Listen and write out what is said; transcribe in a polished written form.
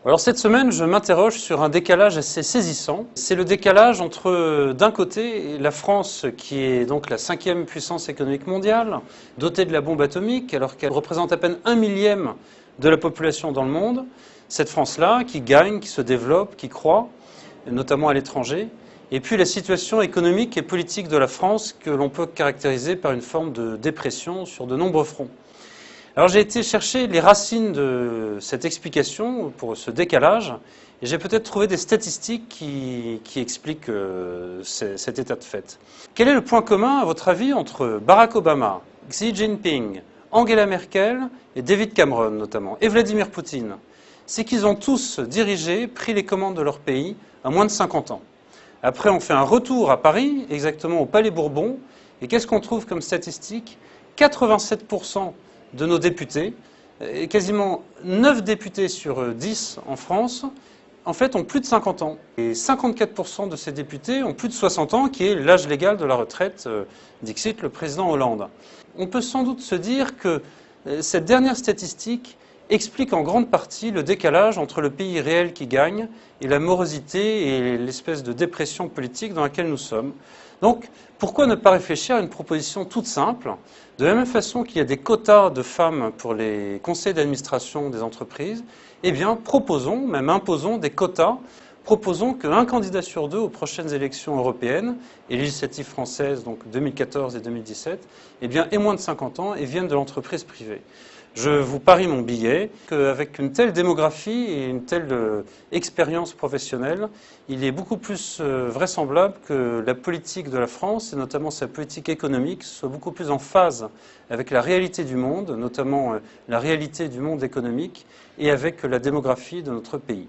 Alors cette semaine, je m'interroge sur un décalage assez saisissant. C'est le décalage entre, d'un côté, la France, qui est donc la 5e puissance économique mondiale, dotée de la bombe atomique, alors qu'elle représente à peine 1/1000 de la population dans le monde. Cette France-là, qui gagne, qui se développe, qui croît, notamment à l'étranger. Et puis la situation économique et politique de la France, que l'on peut caractériser par une forme de dépression sur de nombreux fronts. Alors j'ai été chercher les racines de cette explication pour ce décalage et j'ai peut-être trouvé des statistiques qui expliquent cet état de fait. Quel est le point commun, à votre avis, entre Barack Obama, Xi Jinping, Angela Merkel et David Cameron notamment, et Vladimir Poutine? C'est qu'ils ont tous dirigé, pris les commandes de leur pays à moins de 50 ans. Après, on fait un retour à Paris, exactement au Palais Bourbon, et qu'est-ce qu'on trouve comme statistique? 87% de nos députés, et quasiment 9 députés sur 10 en France, en fait, ont plus de 50 ans. Et 54% de ces députés ont plus de 60 ans, qui est l'âge légal de la retraite, dixit le président Hollande. On peut sans doute se dire que cette dernière statistique explique en grande partie le décalage entre le pays réel qui gagne et la morosité et l'espèce de dépression politique dans laquelle nous sommes. Donc, pourquoi ne pas réfléchir à une proposition toute simple? De la même façon qu'il y a des quotas de femmes pour les conseils d'administration des entreprises, eh bien, proposons, même imposons des quotas. Proposons qu'un candidat sur deux aux prochaines élections européennes et législatives françaises, donc 2014 et 2017, eh bien, aient moins de 50 ans et viennent de l'entreprise privée. Je vous parie mon billet qu'avec une telle démographie et une telle expérience professionnelle, il est beaucoup plus vraisemblable que la politique de la France, et notamment sa politique économique, soit beaucoup plus en phase avec la réalité du monde, notamment la réalité du monde économique, et avec la démographie de notre pays.